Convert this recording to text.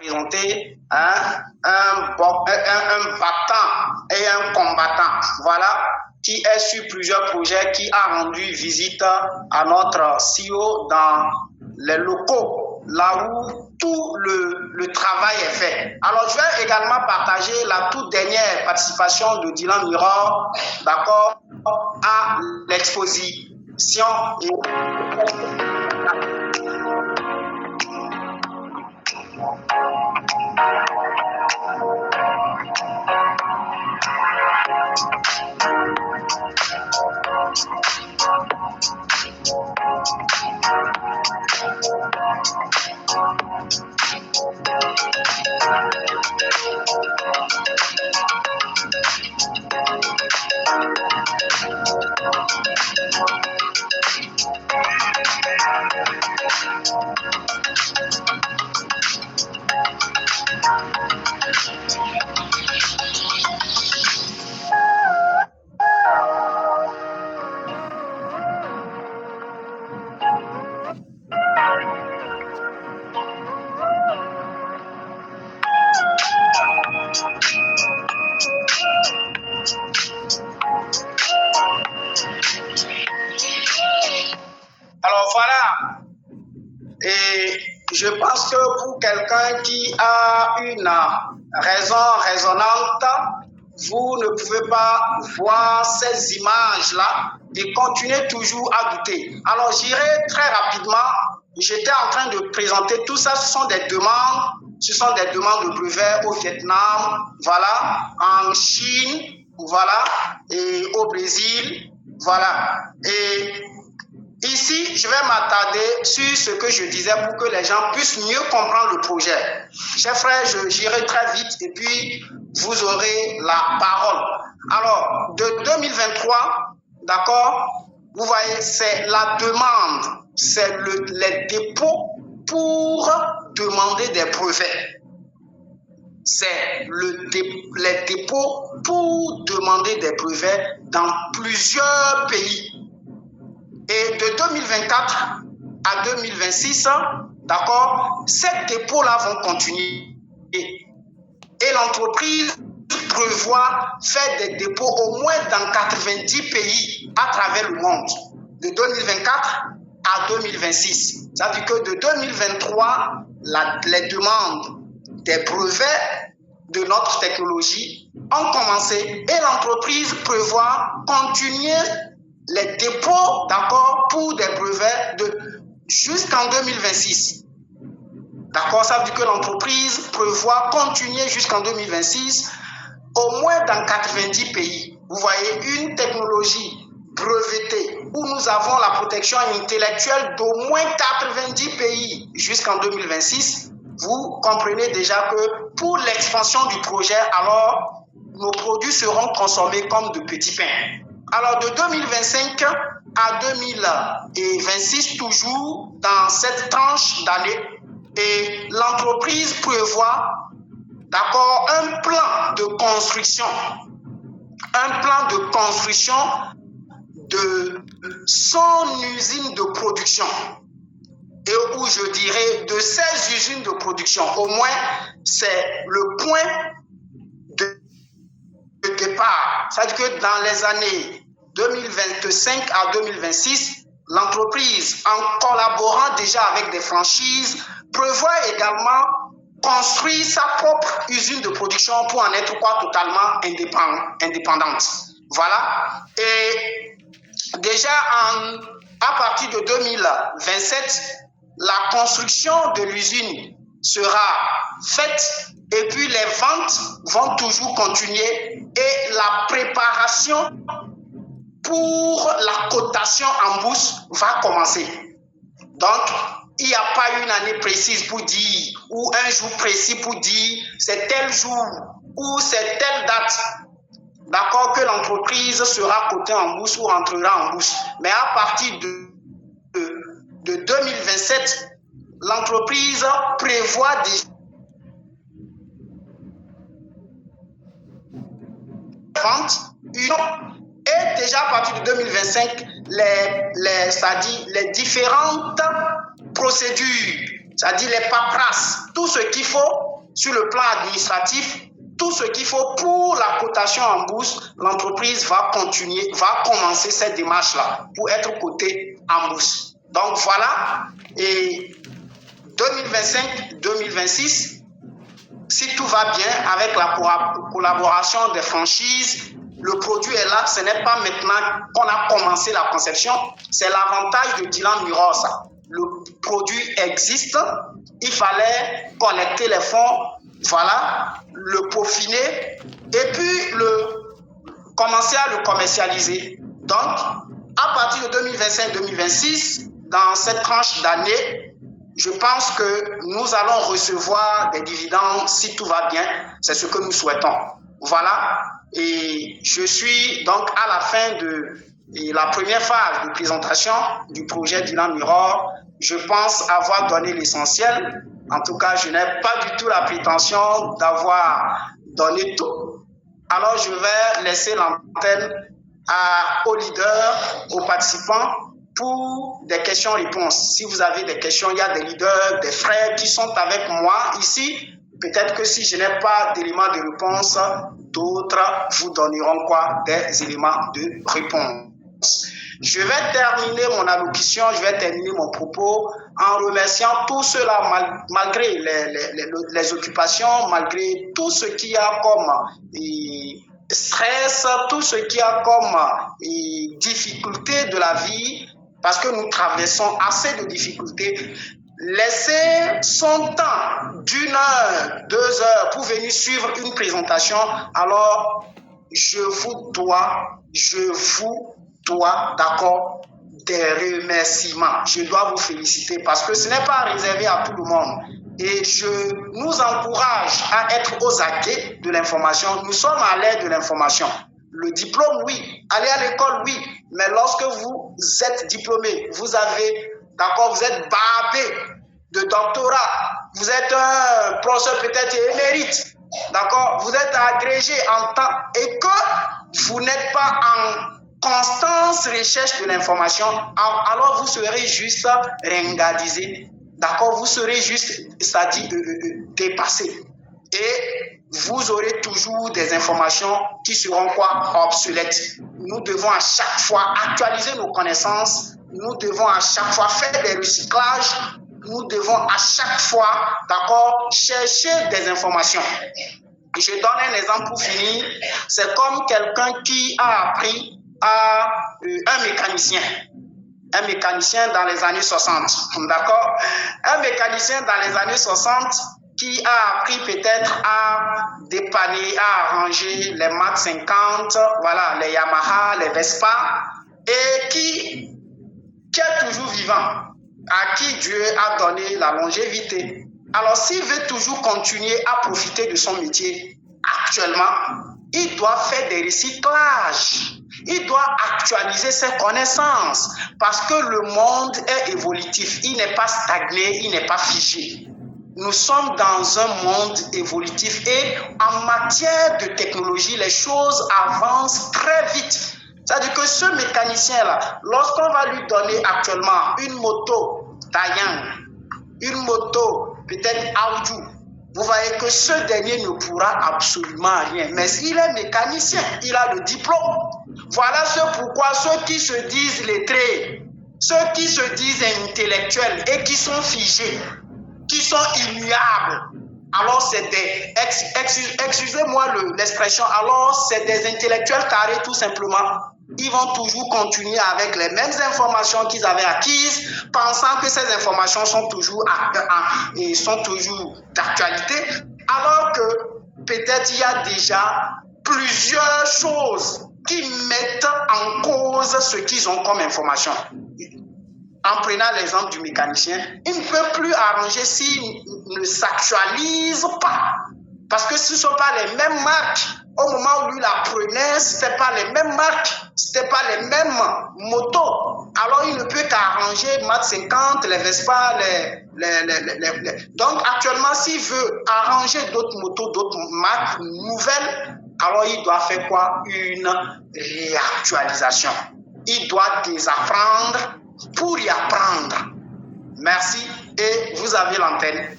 présenter un battant et un combattant. Voilà, qui est sur plusieurs projets, qui a rendu visite à notre CEO dans les locaux, là où tout le travail est fait. Alors, je vais également partager la toute dernière participation de Dylan Mirror, d'accord, à l'exposition. Alors voilà, et je pense que pour quelqu'un qui a une raison raisonnante, vous ne pouvez pas voir ces images-là et continuer toujours à douter. Alors j'irai très rapidement, j'étais en train de présenter tout ça, ce sont des demandes de brevets au Vietnam, voilà, en Chine, voilà, et au Brésil, voilà. Et ici, je vais m'attarder sur ce que je disais pour que les gens puissent mieux comprendre le projet. Chers frères, j'irai très vite et puis vous aurez la parole. Alors, de 2023, d'accord, vous voyez, c'est la demande, c'est les dépôts pour demander des brevets. C'est les dépôts pour demander des brevets dans plusieurs pays. Et de 2024 à 2026, d'accord, ces dépôts-là vont continuer. Et l'entreprise prévoit faire des dépôts au moins dans 90 pays à travers le monde, de 2024 à 2026. Ça veut dire que de 2023, les demandes des brevets de notre technologie ont commencé et l'entreprise prévoit continuer les dépôts, d'accord, pour des brevets jusqu'en 2026. D'accord, ça veut dire que l'entreprise prévoit continuer jusqu'en 2026, au moins dans 90 pays. Vous voyez, une technologie brevetée où nous avons la protection intellectuelle d'au moins 90 pays jusqu'en 2026. Vous comprenez déjà que pour l'expansion du projet, alors, nos produits seront consommés comme de petits pains. Alors, de 2025 à 2026, toujours dans cette tranche d'année, et l'entreprise prévoit, d'accord, un plan de construction de son usine de production. Et où je dirais de ces usines de production, au moins, c'est le point de départ. C'est-à-dire que dans les années 2025 à 2026, l'entreprise, en collaborant déjà avec des franchises, prévoit également construire sa propre usine de production pour en être totalement indépendante. Voilà. Et déjà à partir de 2027, la construction de l'usine sera faite et puis les ventes vont toujours continuer et la préparation pour la cotation en bourse va commencer. Donc, il n'y a pas une année précise pour dire ou un jour précis pour dire c'est tel jour ou c'est telle date, d'accord, que l'entreprise sera cotée en bourse ou rentrera en bourse. Mais à partir de 2027, l'entreprise prévoit des ventes et déjà à partir de 2025, les différentes procédures, c'est-à-dire les paperasses, tout ce qu'il faut sur le plan administratif, tout ce qu'il faut pour la cotation en bourse, l'entreprise va commencer cette démarche-là pour être cotée en bourse. Donc voilà, et 2025-2026, si tout va bien avec la collaboration des franchises, le produit est là, ce n'est pas maintenant qu'on a commencé la conception, c'est l'avantage de Dylan Mirror, ça. Le produit existe, il fallait collecter les fonds, voilà, le peaufiner et puis commencer à le commercialiser. Donc, à partir de 2025-2026, dans cette tranche d'année, je pense que nous allons recevoir des dividendes si tout va bien. C'est ce que nous souhaitons. Voilà. Et je suis donc à la fin de la première phase de présentation du projet Dylan Mirror. Je pense avoir donné l'essentiel. En tout cas, je n'ai pas du tout la prétention d'avoir donné tout. Alors, je vais laisser l'antenne aux leaders, aux participants, pour des questions-réponses. Si vous avez des questions, il y a des leaders, des frères qui sont avec moi ici. Peut-être que si je n'ai pas d'éléments de réponse, d'autres vous donneront des éléments de réponse. Je vais terminer mon allocution, je vais terminer mon propos en remerciant tous ceux-là, malgré les occupations, malgré tout ce qu'il y a comme stress, tout ce qu'il y a comme difficulté de la vie, parce que nous traversons assez de difficultés. Laisser son temps d'1 heure, 2 heures pour venir suivre une présentation, alors je vous dois, d'accord, des remerciements. Je dois vous féliciter parce que ce n'est pas réservé à tout le monde. Et je nous encourage à être aux aguets de l'information. Nous sommes à l'ère de l'information. Le diplôme, oui. Aller à l'école, oui. Mais lorsque vous êtes diplômé, vous êtes barbé de doctorat, vous êtes un professeur peut-être émérite, d'accord, vous êtes agrégé en temps et que vous n'êtes pas en constante recherche de l'information, alors vous serez juste ringardisé, d'accord, vous serez juste, c'est-à-dire dépassé. Et vous aurez toujours des informations qui seront obsolètes. Nous devons à chaque fois actualiser nos connaissances, nous devons à chaque fois faire des recyclages, nous devons à chaque fois, d'accord, chercher des informations. Je donne un exemple pour finir. C'est comme quelqu'un qui a appris à un mécanicien dans les années 60, d'accord? Un mécanicien dans les années 60 qui a appris peut-être à dépanner, à arranger les Mac 50, voilà, les Yamaha, les Vespa, et qui est toujours vivant, à qui Dieu a donné la longévité. Alors, s'il veut toujours continuer à profiter de son métier actuellement, il doit faire des recyclages. Il doit actualiser ses connaissances parce que le monde est évolutif. Il n'est pas stagné, il n'est pas figé. Nous sommes dans un monde évolutif et en matière de technologie, les choses avancent très vite. C'est-à-dire que ce mécanicien-là, lorsqu'on va lui donner actuellement une moto Taiyang, une moto peut-être Aoudou, vous voyez que ce dernier ne pourra absolument rien. Mais il est mécanicien, il a le diplôme. Voilà ce pourquoi ceux qui se disent lettrés, ceux qui se disent intellectuels et qui sont figés, qui sont immuables, alors c'est des, excusez-moi l'expression, alors c'est des intellectuels carrés tout simplement. Ils vont toujours continuer avec les mêmes informations qu'ils avaient acquises, pensant que ces informations sont toujours d'actualité, alors que peut-être il y a déjà plusieurs choses qui mettent en cause ce qu'ils ont comme information. En prenant l'exemple du mécanicien, il ne peut plus arranger s'il ne s'actualise pas. Parce que ce ne sont pas les mêmes marques. Au moment où lui la prenait, ce n'étaient pas les mêmes marques, ce n'étaient pas les mêmes motos. Alors il ne peut qu'arranger Mac 50, les Vespa, Donc actuellement, s'il veut arranger d'autres motos, d'autres marques nouvelles, alors il doit faire quoi? Une réactualisation. Il doit désapprendre pour y apprendre. Merci et vous avez l'antenne.